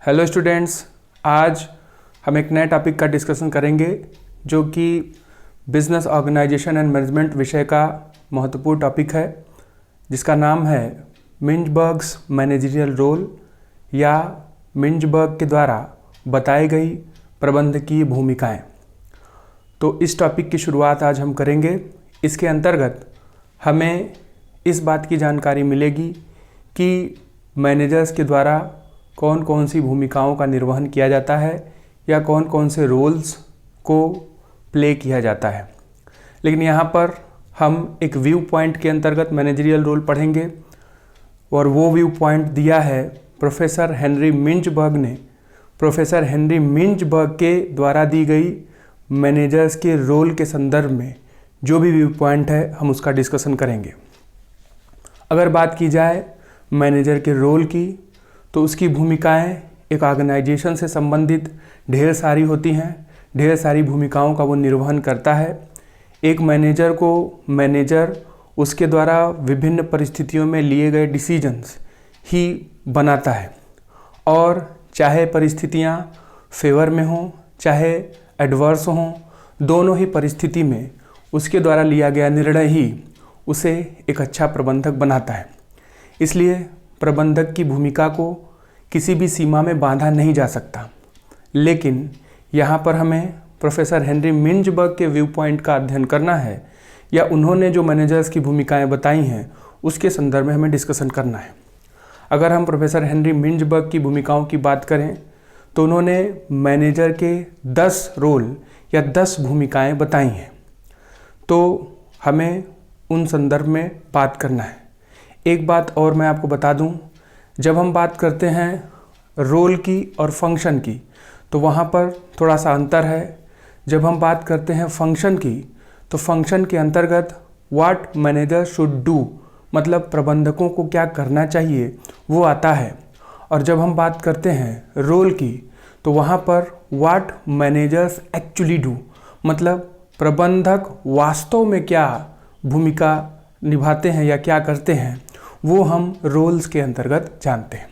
Hello students, आज हम एक नए टॉपिक का डिस्कशन करेंगे जो कि बिजनेस ऑर्गेनाइजेशन एंड मैनेजमेंट विषय का महत्वपूर्ण टॉपिक है, जिसका नाम है मिंजबर्ग्स मैनेजरियल रोल या मिंजबर्ग के द्वारा बताई गई प्रबंधकीय भूमिकाएं। तो इस टॉपिक की शुरुआत आज हम करेंगे। इसके अंतर्गत हमें इस बात की जानकारी मिलेगी कि मैनेजर्स के द्वारा कौन कौन सी भूमिकाओं का निर्वहन किया जाता है या कौन कौन से रोल्स को प्ले किया जाता है। लेकिन यहाँ पर हम एक व्यू पॉइंट के अंतर्गत मैनेजरियल रोल पढ़ेंगे और वो व्यू पॉइंट दिया है प्रोफेसर हेनरी मिंजबर्ग ने। प्रोफेसर हेनरी मिंजबर्ग के द्वारा दी गई मैनेजर्स के रोल के संदर्भ में जो भी व्यू पॉइंट है हम उसका डिस्कशन करेंगे। अगर बात की जाए मैनेजर के रोल की तो उसकी भूमिकाएं एक ऑर्गेनाइजेशन से संबंधित ढेर सारी होती हैं, ढेर सारी भूमिकाओं का वो निर्वहन करता है। एक मैनेजर को मैनेजर उसके द्वारा विभिन्न परिस्थितियों में लिए गए डिसीजंस ही बनाता है, और चाहे परिस्थितियां फेवर में हों चाहे एडवर्स हों, दोनों ही परिस्थिति में उसके द्वारा लिया गया निर्णय ही उसे एक अच्छा प्रबंधक बनाता है। इसलिए प्रबंधक की भूमिका को किसी भी सीमा में बांधा नहीं जा सकता। लेकिन यहाँ पर हमें प्रोफेसर हेनरी मिंजबर्ग के व्यू पॉइंट का अध्ययन करना है, या उन्होंने जो मैनेजर्स की भूमिकाएं बताई हैं उसके संदर्भ में हमें डिस्कशन करना है। अगर हम प्रोफेसर हेनरी मिंजबर्ग की भूमिकाओं की बात करें तो उन्होंने मैनेजर के 10 रोल या 10 भूमिकाएं बताई हैं, तो हमें उन संदर्भ में बात करना है। एक बात और मैं आपको बता दूं, जब हम बात करते हैं रोल की और फंक्शन की तो वहाँ पर थोड़ा सा अंतर है। जब हम बात करते हैं फंक्शन की तो फंक्शन के अंतर्गत व्हाट मैनेजर शुड डू, मतलब प्रबंधकों को क्या करना चाहिए, वो आता है। और जब हम बात करते हैं रोल की तो वहाँ पर व्हाट मैनेजर्स एक्चुअली डू, मतलब प्रबंधक वास्तव में क्या भूमिका निभाते हैं या क्या करते हैं, वो हम रोल्स के अंतर्गत जानते हैं।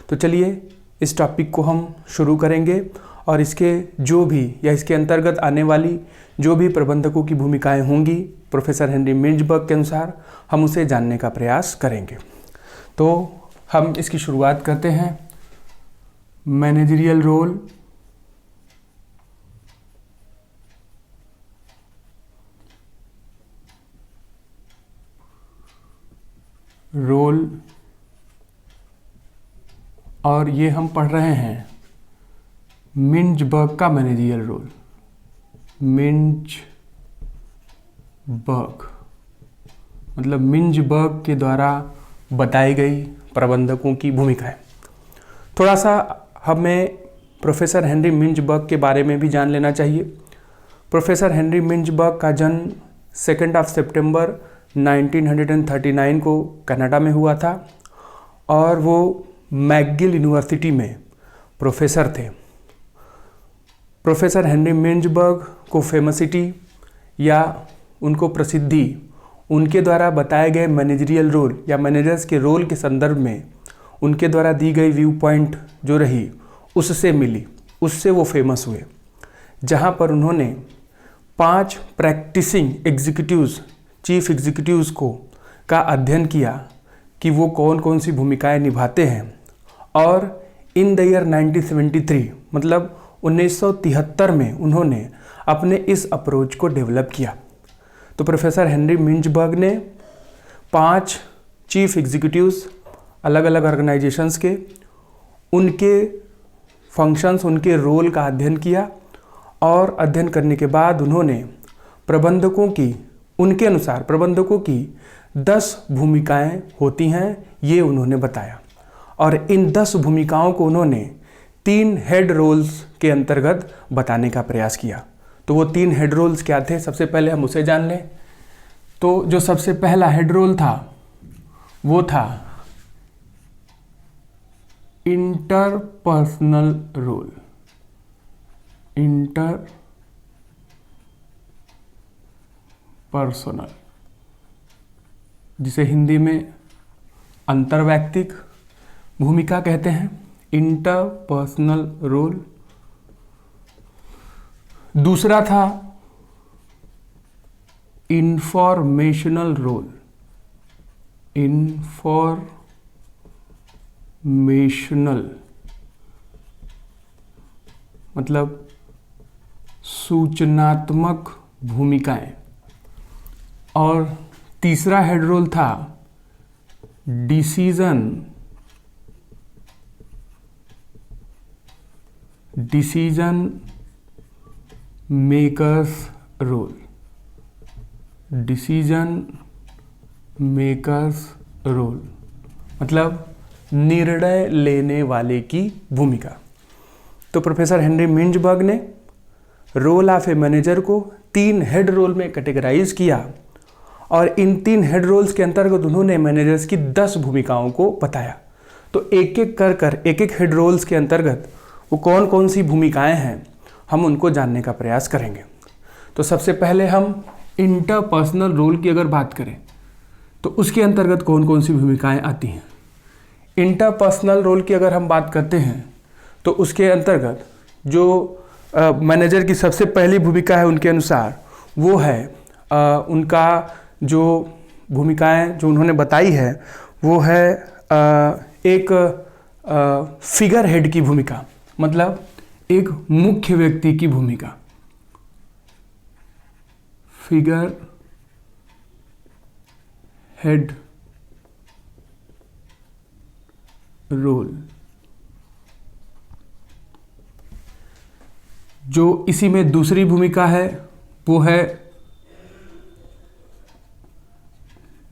तो चलिए इस टॉपिक को हम शुरू करेंगे और इसके जो भी या इसके अंतर्गत आने वाली जो भी प्रबंधकों की भूमिकाएं होंगी प्रोफेसर हेनरी मिंजबर्ग के अनुसार हम उसे जानने का प्रयास करेंगे। तो हम इसकी शुरुआत करते हैं। मैनेजरियल रोल, रोल, और ये हम पढ़ रहे हैं मिंजबर्ग का मैनेजरियल रोल। मिंजबर्ग मतलब मिंजबर्ग के द्वारा बताई गई प्रबंधकों की भूमिकाएं। थोड़ा सा हमें प्रोफेसर हेनरी मिंजबर्ग के बारे में भी जान लेना चाहिए। प्रोफेसर हेनरी मिंजबर्ग का जन्म 2 सितंबर 1939 को कनाडा में हुआ था और वो मैकगिल यूनिवर्सिटी में प्रोफेसर थे। प्रोफेसर हेनरी मिंजबर्ग को फेमसिटी या उनको प्रसिद्धि उनके द्वारा बताए गए मैनेजरियल रोल या मैनेजर्स के रोल के संदर्भ में उनके द्वारा दी गई व्यू पॉइंट जो रही उससे मिली, उससे वो फेमस हुए, जहाँ पर उन्होंने 5 प्रैक्टिसिंग एग्जीक्यूटिव्स, चीफ एग्जीक्यूटिव्स का अध्ययन किया कि वो कौन कौन सी भूमिकाएं निभाते हैं। और इन द ईयर 1973 मतलब 1973 में उन्होंने अपने इस अप्रोच को डेवलप किया। तो प्रोफेसर हेनरी मिंजबर्ग ने 5 चीफ एग्जीक्यूटिव्स अलग अलग ऑर्गेनाइजेशंस के, उनके फंक्शंस, उनके रोल का अध्ययन किया, और अध्ययन करने के बाद उन्होंने प्रबंधकों की, उनके अनुसार प्रबंधकों की 10 भूमिकाएं होती हैं ये उन्होंने बताया। और इन 10 भूमिकाओं को उन्होंने 3 हेड रोल्स के अंतर्गत बताने का प्रयास किया। तो वो 3 हेड रोल्स क्या थे, सबसे पहले हम उसे जान लें। तो जो सबसे पहला हेड रोल था वो था इंटरपर्सनल रोल। इंटरपर्सनल, जिसे हिंदी में अंतर्वैयक्तिक भूमिका कहते हैं। Interpersonal role. दूसरा था इंफॉर्मेशनल रोल, इंफॉर्मेशनल मतलब सूचनात्मक भूमिकाएं। और तीसरा हेड रोल था decision makers role, decision makers role मतलब निर्णय लेने वाले की भूमिका। तो प्रोफेसर हेनरी मिंजबर्ग ने रोल ऑफ ए मैनेजर को 3 हेड रोल में कैटेगराइज किया और इन 3 हेड रोल्स के अंतर्गत उन्होंने मैनेजर्स की 10 भूमिकाओं को बताया। तो एक एक हेड रोल्स के अंतर्गत वो कौन कौन सी भूमिकाएं हैं हम उनको जानने का प्रयास करेंगे। तो सबसे पहले हम इंटरपर्सनल रोल की अगर बात करें तो उसके अंतर्गत कौन कौन सी भूमिकाएं आती हैं। इंटरपर्सनल रोल की अगर हम बात करते हैं तो उसके अंतर्गत जो मैनेजर की सबसे पहली भूमिका है उनके अनुसार वो है उनका जो भूमिकाएं जो उन्होंने बताई है वो है एक फिगर हेड की भूमिका, मतलब एक मुख्य व्यक्ति की भूमिका, फिगर हेड रोल। जो इसी में दूसरी भूमिका है वो है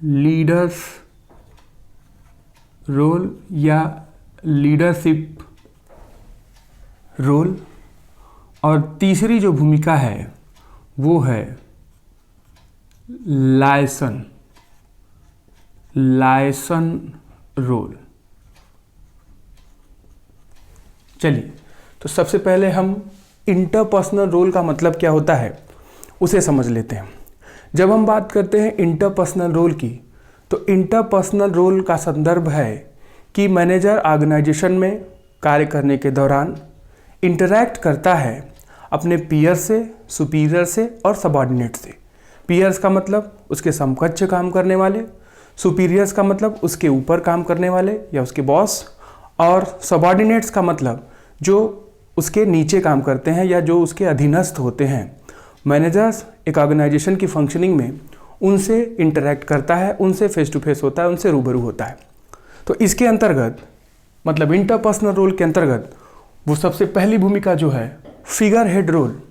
लीडर्स रोल या लीडरशिप रोल। और तीसरी जो भूमिका है वो है लायसन रोल। चलिए, तो सबसे पहले हम इंटरपर्सनल रोल का मतलब क्या होता है उसे समझ लेते हैं। जब हम बात करते हैं इंटरपर्सनल रोल की तो इंटरपर्सनल रोल का संदर्भ है कि मैनेजर ऑर्गेनाइजेशन में कार्य करने के दौरान इंटरैक्ट करता है अपने पीयर से, सुपीरियर से और सबॉर्डिनेट से। पीयर्स का मतलब उसके समकक्ष काम करने वाले, सुपीरियर्स का मतलब उसके ऊपर काम करने वाले या उसके बॉस, और सबॉर्डिनेट्स का मतलब जो उसके नीचे काम करते हैं या जो उसके अधीनस्थ होते हैं। मैनेजर्स एक ऑर्गेनाइजेशन की फंक्शनिंग में उनसे इंटरैक्ट करता है, उनसे फेस टू फेस होता है, उनसे रूबरू होता है। तो इसके अंतर्गत मतलब इंटरपर्सनल रोल के अंतर्गत वो सबसे पहली भूमिका जो है figure head role.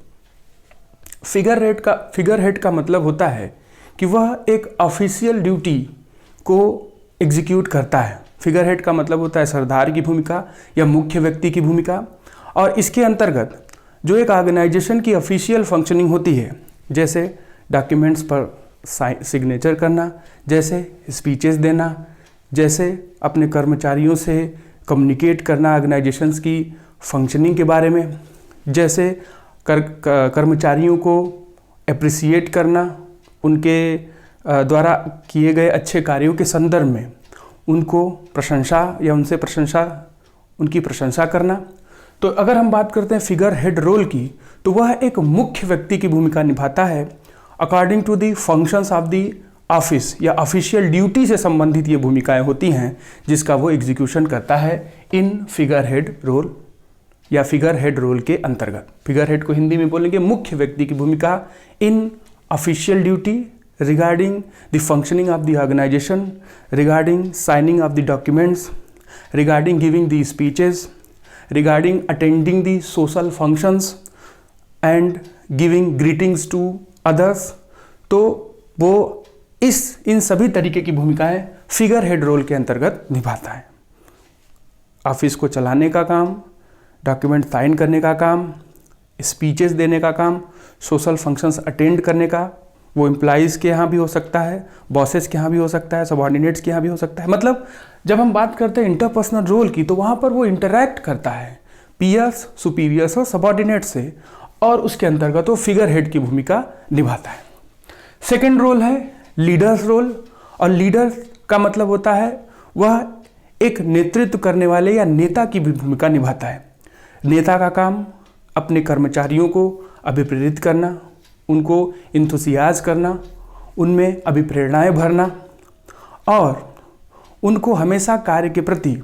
Figure head का मतलब होता है कि वह एक ऑफिशियल ड्यूटी को एग्जीक्यूट करता है। फिगर हेड का मतलब होता है सरदार की भूमिका या मुख्य व्यक्ति की भूमिका। और इसके अंतर्गत जो एक ऑर्गेनाइजेशन की ऑफिशियल फंक्शनिंग होती है, जैसे डॉक्यूमेंट्स पर सिग्नेचर करना, जैसे स्पीचेस देना, जैसे अपने कर्मचारियों से कम्युनिकेट करना ऑर्गेनाइजेशंस की फंक्शनिंग के बारे में, जैसे कर्मचारियों को अप्रिसिएट करना, उनके द्वारा किए गए अच्छे कार्यों के संदर्भ में उनको प्रशंसा या उनकी प्रशंसा करना। तो अगर हम बात करते हैं फिगर हेड रोल की तो वह एक मुख्य व्यक्ति की भूमिका निभाता है according to the functions of the office या ऑफिशियल ड्यूटी से संबंधित ये भूमिकाएं होती हैं जिसका वो एग्जीक्यूशन करता है इन फिगर हेड रोल या फिगर हेड रोल के अंतर्गत। फिगर हेड को हिंदी में बोलेंगे मुख्य व्यक्ति की भूमिका in official duty regarding the functioning of the organization, regarding signing of the documents, regarding giving the speeches, regarding attending the social functions and giving greetings to others। तो वो इन सभी तरीके की भूमिकाएं फिगर हेड रोल के अंतर्गत निभाता है। ऑफिस को चलाने का काम, डॉक्यूमेंट साइन करने का काम, स्पीचेस देने का काम, सोशल फंक्शंस अटेंड करने का, वो एम्प्लॉइज़ के यहाँ भी हो सकता है, बॉसेस के यहाँ भी हो सकता है, सबॉर्डिनेट्स के यहाँ भी हो सकता है। मतलब जब हम बात करते हैं इंटरपर्सनल रोल की तो वहाँ पर वो इंटरैक्ट करता है पीयर्स, सुपीरियर्स और सबॉर्डिनेट्स से, और उसके अंतर्गत वो फिगर हेड की भूमिका निभाता है। सेकेंड रोल है लीडर्स रोल। और लीडर का मतलब होता है वह एक नेतृत्व करने वाले या नेता की भी भूमिका निभाता है। नेता का काम अपने कर्मचारियों को अभिप्रेरित करना, उनको इंथुसियाज करना, उनमें अभिप्रेरणाएं भरना और उनको हमेशा कार्य के प्रति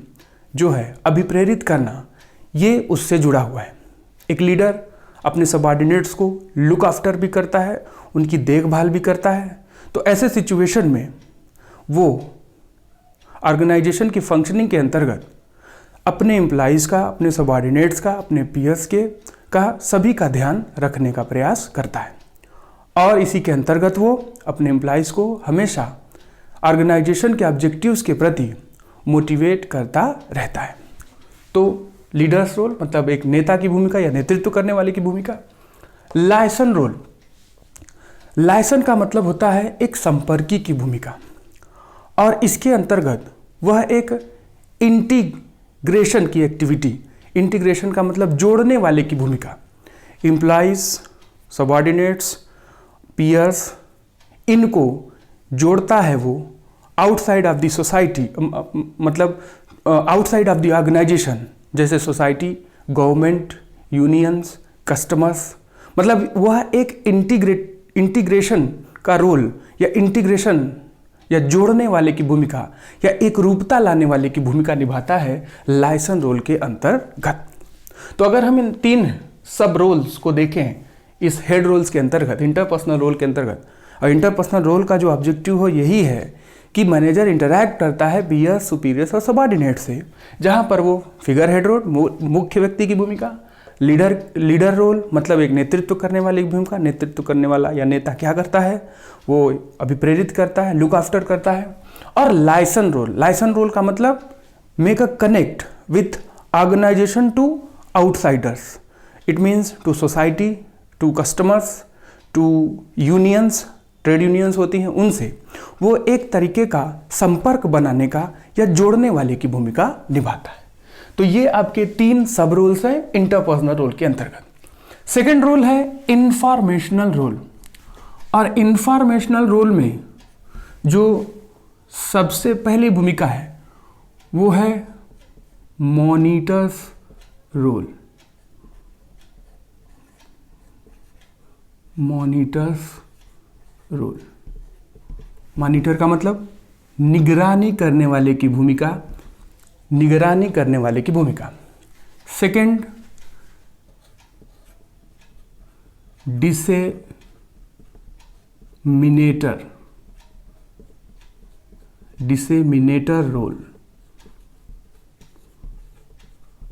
जो है अभिप्रेरित करना, ये उससे जुड़ा हुआ है। एक लीडर अपने सबऑर्डिनेट्स को लुक आफ्टर भी करता है, उनकी देखभाल भी करता है। तो ऐसे सिचुएशन में वो ऑर्गेनाइजेशन की फंक्शनिंग के अंतर्गत अपने एम्प्लॉइज़ का, अपने सबऑर्डिनेट्स का, अपने पीयर्स का सभी का ध्यान रखने का प्रयास करता है और इसी के अंतर्गत वो अपने एम्प्लॉइज़ को हमेशा ऑर्गेनाइजेशन के ऑब्जेक्टिव्स के प्रति मोटिवेट करता रहता है। तो लीडर्स रोल मतलब एक नेता की भूमिका या नेतृत्व करने वाले की भूमिका। लायसन रोल, लायसन का मतलब होता है एक संपर्की की भूमिका और इसके अंतर्गत वह एक इंटीग्रेशन की एक्टिविटी, इंटीग्रेशन का मतलब जोड़ने वाले की भूमिका, एम्प्लॉइज, सबऑर्डिनेट्स, पीयर्स, इनको जोड़ता है वो आउटसाइड ऑफ द सोसाइटी, मतलब आउटसाइड ऑफ द ऑर्गेनाइजेशन, जैसे सोसाइटी, गवर्नमेंट, यूनियंस, कस्टमर्स। मतलब वह एक इंटीग्रेशन का रोल या इंटीग्रेशन या जोड़ने वाले की भूमिका या एक रूपता लाने वाले की भूमिका निभाता है लायसन रोल के अंतर्गत। तो अगर हम इन 3 सब रोल्स को देखें इस हेड रोल्स के अंतर्गत, इंटरपर्सनल रोल के अंतर्गत, और इंटरपर्सनल रोल का जो ऑब्जेक्टिव हो यही है कि मैनेजर इंटरैक्ट करता है पीयर्स, सुपीरियर्स और सबऑर्डिनेट से, जहां पर वो फिगर हेड रोल, मुख्य व्यक्ति की भूमिका, लीडर रोल मतलब एक नेतृत्व करने वाले की भूमिका, नेतृत्व करने वाला या नेता क्या करता है, वो अभिप्रेरित करता है, लुक आफ्टर करता है। और लायसन रोल का मतलब make a connect with organization to outsiders, it means to society, to customers, to unions, trade unions होती हैं उनसे वो एक तरीके का संपर्क बनाने का या जोड़ने वाले की भूमिका निभाता है। तो ये आपके 3 सब रोल्स हैं इंटरपर्सनल रोल के अंतर्गत। सेकंड रोल है इंफॉर्मेशनल रोल, और इंफॉर्मेशनल रोल में जो सबसे पहली भूमिका है वो है monitor's role. Monitor's role, monitor का मतलब निगरानी करने वाले की भूमिका, निगरानी करने वाले की भूमिका। Second डिसेमिनेटर role.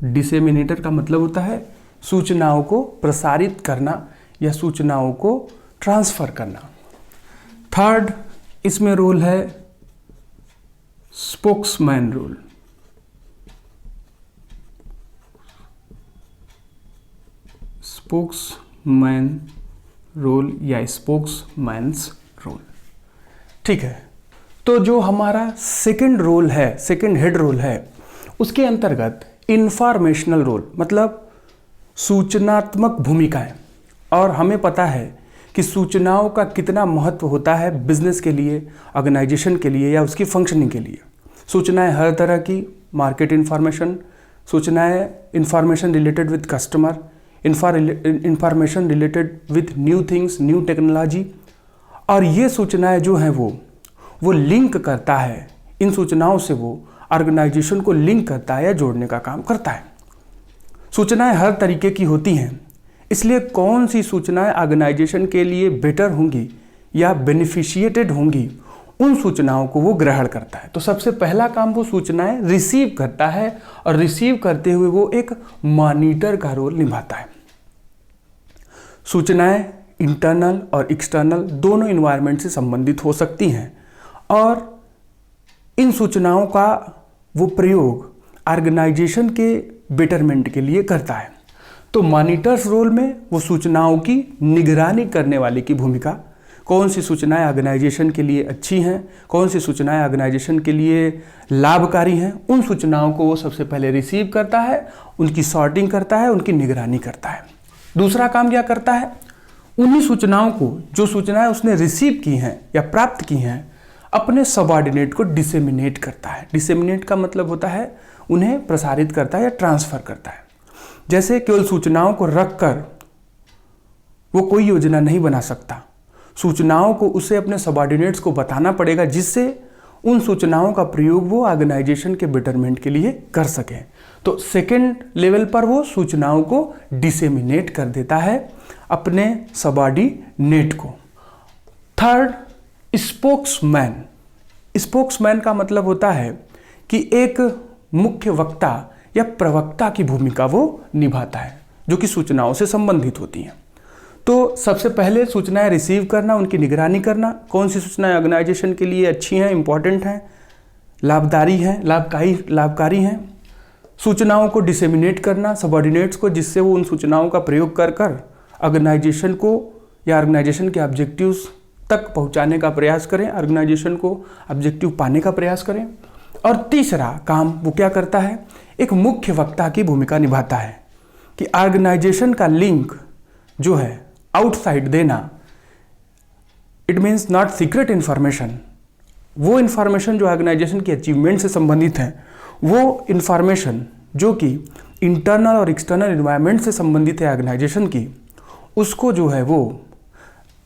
डिसेमिनेटर का मतलब होता है सूचनाओं को प्रसारित करना या सूचनाओं को ट्रांसफर करना। थर्ड इसमें रोल है स्पोक्समैन रोल। स्पोक्समैन रोल या स्पोक्समैन्स रोल। ठीक है, तो जो हमारा सेकंड रोल है, सेकंड हेड रोल है, उसके अंतर्गत इंफॉर्मेशनल रोल मतलब सूचनात्मक भूमिकाएं। और हमें पता है कि सूचनाओं का कितना महत्व होता है बिजनेस के लिए, ऑर्गेनाइजेशन के लिए या उसकी फंक्शनिंग के लिए। सूचनाएं हर तरह की, मार्केट इंफॉर्मेशन, सूचनाएं information related with customer, information related with new things, new technology. और ये सूचनाएं जो हैं वो लिंक करता है, इन सूचनाओं से वो ऑर्गेनाइजेशन को लिंक करता है या जोड़ने का काम करता है। सूचनाएं हर तरीके की होती हैं, इसलिए कौन सी सूचनाएं ऑर्गेनाइजेशन के लिए बेटर होंगी या बेनिफिशिएटेड होंगी, उन सूचनाओं को वो ग्रहण करता है। तो सबसे पहला काम वो सूचनाएं रिसीव करता है और रिसीव करते हुए वो एक मॉनिटर का रोल निभाता है। सूचनाएं इंटरनल और एक्सटर्नल दोनों इन्वायरमेंट से संबंधित हो सकती हैं और इन सूचनाओं का वो प्रयोग ऑर्गेनाइजेशन के बेटरमेंट के लिए करता है। तो मॉनिटर्स रोल में वो सूचनाओं की निगरानी करने वाले की भूमिका, कौन सी सूचनाएं ऑर्गेनाइजेशन के लिए अच्छी हैं, कौन सी सूचनाएं ऑर्गेनाइजेशन के लिए लाभकारी हैं, उन सूचनाओं को वो सबसे पहले रिसीव करता है, उनकी सॉर्टिंग करता है, उनकी निगरानी करता है। दूसरा काम क्या करता है, उन्हीं सूचनाओं को, जो सूचनाएं उसने रिसीव की हैं या प्राप्त की हैं, अपने सबऑर्डिनेट को डिसेमिनेट करता है। डिसेमिनेट का मतलब होता है उन्हें प्रसारित करता है या ट्रांसफर करता है। जैसे केवल सूचनाओं को रखकर वो कोई योजना नहीं बना सकता, सूचनाओं को उसे अपने सबऑर्डिनेट्स को बताना पड़ेगा, जिससे उन सूचनाओं का प्रयोग वो ऑर्गेनाइजेशन के बेटरमेंट के लिए कर सके। तो सेकेंड लेवल पर वो सूचनाओं को डिसेमिनेट कर देता है अपने सबऑर्डिनेट को। Third, spokesman. स्पोक्समैन का मतलब होता है कि एक मुख्य वक्ता या प्रवक्ता की भूमिका वो निभाता है, जो कि सूचनाओं से संबंधित होती हैं। तो सबसे पहले सूचनाएं रिसीव करना, उनकी निगरानी करना, कौन सी सूचनाएं ऑर्गेनाइजेशन के लिए अच्छी हैं, इंपॉर्टेंट हैं, लाभकारी हैं, लाभकारी हैं। सूचनाओं को डिसेमिनेट करना सबऑर्डिनेट्स को, जिससे वो उन सूचनाओं का प्रयोग कर कर ऑर्गेनाइजेशन को या ऑर्गेनाइजेशन के ऑब्जेक्टिव्स तक पहुंचाने का प्रयास करें, ऑर्गेनाइजेशन को ऑब्जेक्टिव पाने का प्रयास करें। और तीसरा काम वो क्या करता है, एक मुख्य वक्ता की भूमिका निभाता है कि ऑर्गेनाइजेशन का लिंक जो है आउटसाइड देना। It means not secret information, वो इन्फॉर्मेशन जो ऑर्गेनाइजेशन की अचीवमेंट से संबंधित है, वो इन्फॉर्मेशन जो कि इंटरनल और एक्सटर्नल इन्वायरमेंट से संबंधित है ऑर्गेनाइजेशन की, उसको जो है वो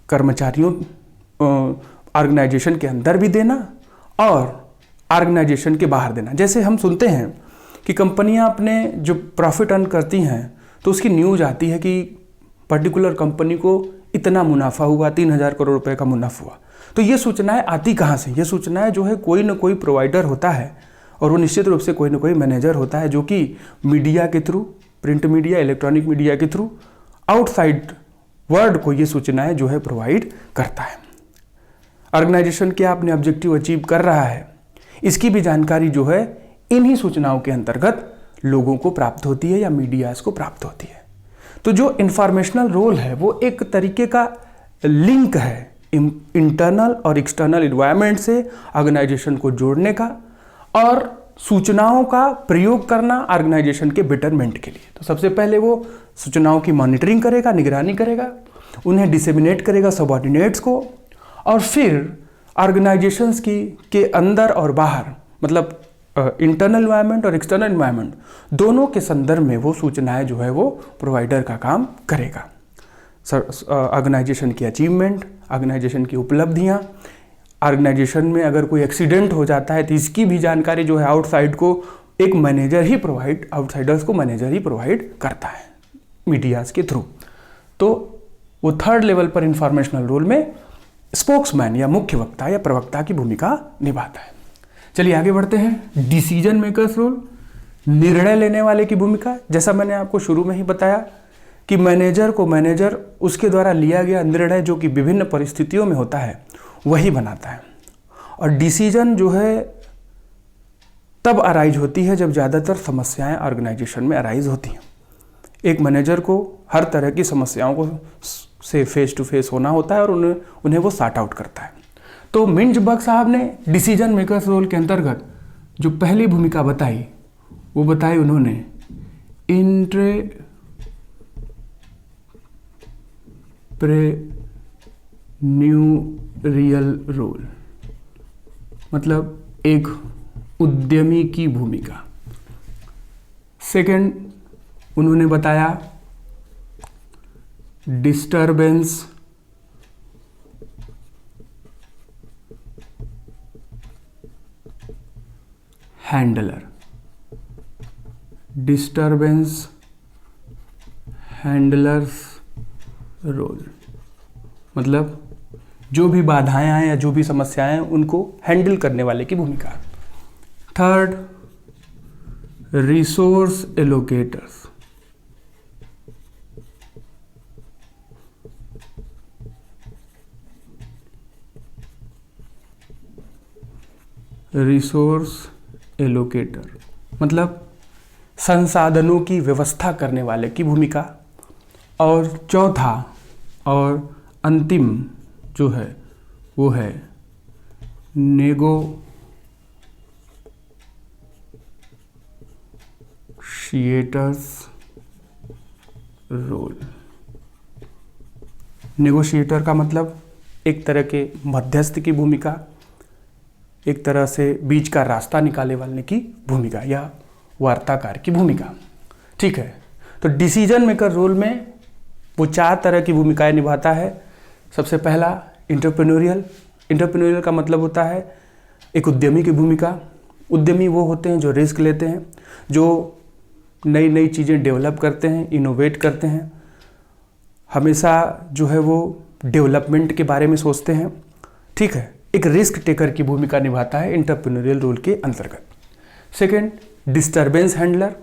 कर्मचारियों ऑर्गेनाइजेशन के अंदर भी देना और ऑर्गेनाइजेशन के बाहर देना। जैसे हम सुनते हैं कि कंपनियां अपने जो प्रॉफिट अर्न करती हैं तो उसकी न्यूज़ आती है कि पर्टिकुलर कंपनी को इतना मुनाफा हुआ, 3,000 करोड़ रुपए का मुनाफा हुआ। तो ये सूचनाएं आती कहाँ से? ये सूचनाएं जो है कोई ना कोई प्रोवाइडर होता है, और वो निश्चित रूप से कोई ना कोई मैनेजर होता है, जो कि मीडिया के through, print media, electronic media के थ्रू आउटसाइड वर्ल्ड को ये सूचनाएं जो है प्रोवाइड करता है। ऑर्गेनाइजेशन क्या अपने ऑब्जेक्टिव अचीव कर रहा है, इसकी भी जानकारी जो है इन्हीं सूचनाओं के अंतर्गत लोगों को प्राप्त होती है या मीडियाज को प्राप्त होती है। तो जो इंफॉर्मेशनल रोल है वो एक तरीके का लिंक है इंटरनल और एक्सटर्नल इन्वायरमेंट से ऑर्गेनाइजेशन को जोड़ने का, और सूचनाओं का प्रयोग करना ऑर्गेनाइजेशन के बेटरमेंट के लिए। तो सबसे पहले वो सूचनाओं की मॉनिटरिंग करेगा, निगरानी करेगा, उन्हें डिसेमिनेट करेगा सबऑर्डिनेट्स को, और फिर ऑर्गेनाइजेशंस की के अंदर और बाहर, मतलब इंटरनल इन्वायरमेंट और एक्सटर्नल इन्वायरमेंट दोनों के संदर्भ में वो सूचनाएं जो है वो प्रोवाइडर का काम करेगा। ऑर्गेनाइजेशन की अचीवमेंट, ऑर्गेनाइजेशन की उपलब्धियां, ऑर्गेनाइजेशन में अगर कोई एक्सीडेंट हो जाता है तो इसकी भी जानकारी जो है आउटसाइड को एक मैनेजर ही प्रोवाइड, आउटसाइडर्स को मैनेजर ही प्रोवाइड करता है मीडियाज के थ्रू। तो वो थर्ड लेवल पर इंफॉर्मेशनल रोल में स्पोक्समैन या मुख्य वक्ता या प्रवक्ता की भूमिका निभाता है। चलिए आगे बढ़ते हैं। डिसीजन मेकर्स रोल, निर्णय लेने वाले की भूमिका। जैसा मैंने आपको शुरू में ही बताया कि मैनेजर उसके द्वारा लिया गया निर्णय जो कि विभिन्न परिस्थितियों में होता है वही बनाता है। और डिसीजन जो है तब अराइज होती है जब ज़्यादातर समस्याएं ऑर्गेनाइजेशन में अराइज होती हैं। एक मैनेजर को हर तरह की समस्याओं को से फेस टू फेस होना होता है और उन्हें वो सॉर्ट आउट करता है। तो मिंजबर्ग साहब ने डिसीजन मेकर्स रोल के अंतर्गत जो पहली भूमिका बताई वो बताई उन्होंने एंटरप्रेन्योरियल रोल, मतलब एक उद्यमी की भूमिका। सेकंड उन्होंने बताया disturbance handler, disturbance handler's role, मतलब जो भी बाधाएं आए या जो भी समस्याएं हैं उनको हैंडल करने वाले की भूमिका। थर्ड रिसोर्स एलोकेटर्स, रिसोर्स एलोकेटर मतलब संसाधनों की व्यवस्था करने वाले की भूमिका। और चौथा और अंतिम जो है वो है नेगोशिएटर्स रोल। नेगोशिएटर का मतलब एक तरह के मध्यस्थ की भूमिका, एक तरह से बीच का रास्ता निकालने वाले की भूमिका या वार्ताकार की भूमिका। ठीक है, तो डिसीजन मेकर रोल में वो 4 तरह की भूमिकाएं निभाता है। सबसे पहला इंटरप्रेन्योरियल का मतलब होता है एक उद्यमी की भूमिका। उद्यमी वो होते हैं जो रिस्क लेते हैं, जो नई नई चीज़ें डेवलप करते हैं, इनोवेट करते हैं, हमेशा जो है वो डेवलपमेंट के बारे में सोचते हैं। ठीक है, एक रिस्क टेकर की भूमिका निभाता है इंटरप्रेन्योरियल रोल के अंतर्गत। Second, disturbance handler.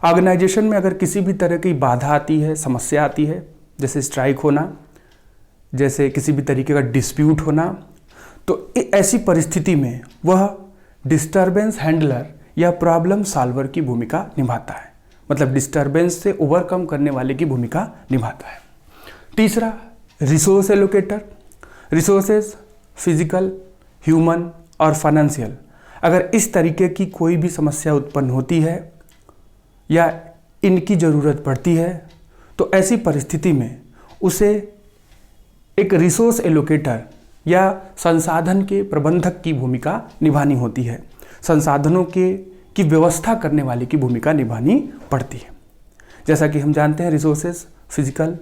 ऑर्गेनाइजेशन में अगर किसी भी तरह की बाधा आती है, समस्या आती है, जैसे स्ट्राइक होना, जैसे किसी भी तरीके का डिस्प्यूट होना, तो ऐसी परिस्थिति में वह डिस्टरबेंस हैंडलर या प्रॉब्लम सॉल्वर की भूमिका निभाता है, मतलब डिस्टरबेंस से ओवरकम करने वाले की भूमिका निभाता है। तीसरा, resource allocator. Resources physical, human और फाइनेंशियल। अगर इस तरीके की कोई भी समस्या उत्पन्न होती है या इनकी ज़रूरत पड़ती है तो ऐसी परिस्थिति में उसे एक रिसोर्स एलोकेटर या संसाधन के प्रबंधक की भूमिका निभानी होती है, संसाधनों की व्यवस्था करने वाले की भूमिका निभानी पड़ती है। जैसा कि हम जानते हैं रिसोर्सेज फिजिकल,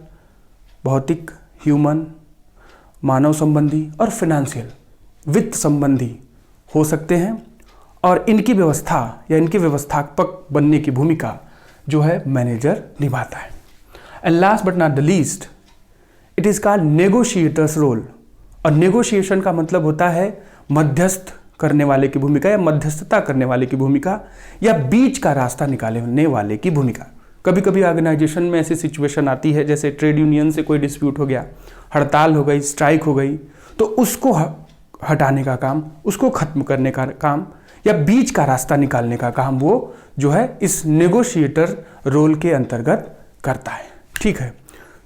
भौतिक, ह्यूमन, मानव संबंधी और फाइनेंशियल, वित्त संबंधी हो सकते हैं, और इनकी व्यवस्था या इनके व्यवस्थापक बनने की भूमिका जो है मैनेजर निभाता है। And last but not the least, it is called negotiator's role. और नेगोशिएशन का मतलब होता है मध्यस्थ करने वाले की भूमिका या मध्यस्थता करने वाले की भूमिका या बीच का रास्ता निकालने वाले की भूमिका। कभी कभी ऑर्गेनाइजेशन में ऐसी सिचुएशन आती है, जैसे ट्रेड यूनियन से कोई डिस्प्यूट हो गया, हड़ताल हो गई, स्ट्राइक हो गई, तो उसको हटाने का काम, उसको खत्म करने का काम या बीच का रास्ता निकालने का काम वो जो है इस नेगोशिएटर रोल के अंतर्गत करता है। ठीक है,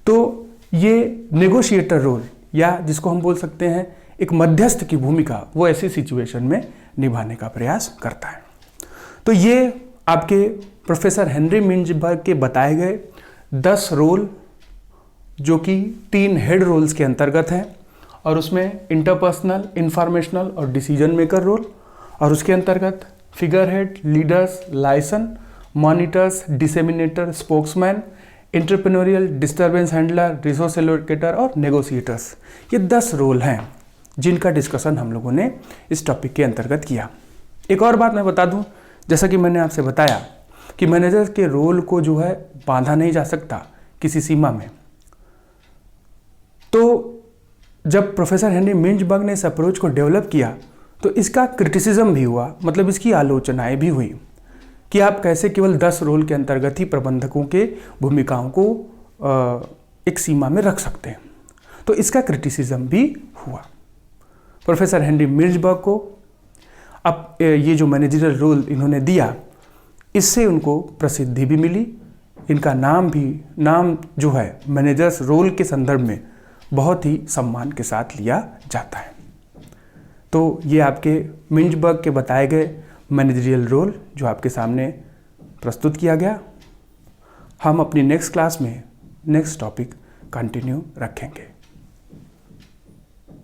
तो ये नेगोशिएटर रोल या जिसको हम बोल सकते हैं एक मध्यस्थ की भूमिका, वो ऐसी सिचुएशन में निभाने का प्रयास करता है। तो ये आपके प्रोफेसर हेनरी मिंजबर्ग के बताए गए 10 रोल जो कि 3 हेड रोल्स के अंतर्गत हैं, और उसमें इंटरपर्सनल, इंफॉर्मेशनल और डिसीजन मेकर रोल, और उसके अंतर्गत figurehead, leaders, liaison, monitors, disseminator, spokesman, entrepreneurial, disturbance handler, resource allocator और नेगोशिएटर्स। ये 10 रोल हैं जिनका डिस्कशन हम लोगों ने इस टॉपिक के अंतर्गत किया। एक और बात मैं बता दूं, जैसा कि मैंने आपसे बताया कि मैनेजर के रोल को जो है बांधा नहीं जा सकता किसी सीमा में। तो जब प्रोफेसर हेनरी मिंजबर्ग ने इस अप्रोच को डेवलप किया तो इसका क्रिटिसिज्म भी हुआ, मतलब इसकी आलोचनाएं भी हुई कि आप कैसे केवल 10 रोल के अंतर्गत ही प्रबंधकों के भूमिकाओं को एक सीमा में रख सकते हैं। तो इसका क्रिटिसिज्म भी हुआ। प्रोफेसर हेनरी मिंजबर्ग को अब ये जो मैनेजरियल रोल इन्होंने दिया, इससे उनको प्रसिद्धि भी मिली। इनका नाम जो है मैनेजर्स रोल के संदर्भ में बहुत ही सम्मान के साथ लिया जाता है। तो ये आपके मिंजबर्ग के बताए गए मैनेजरियल रोल जो आपके सामने प्रस्तुत किया गया। हम अपनी नेक्स्ट क्लास में नेक्स्ट टॉपिक कंटिन्यू रखेंगे।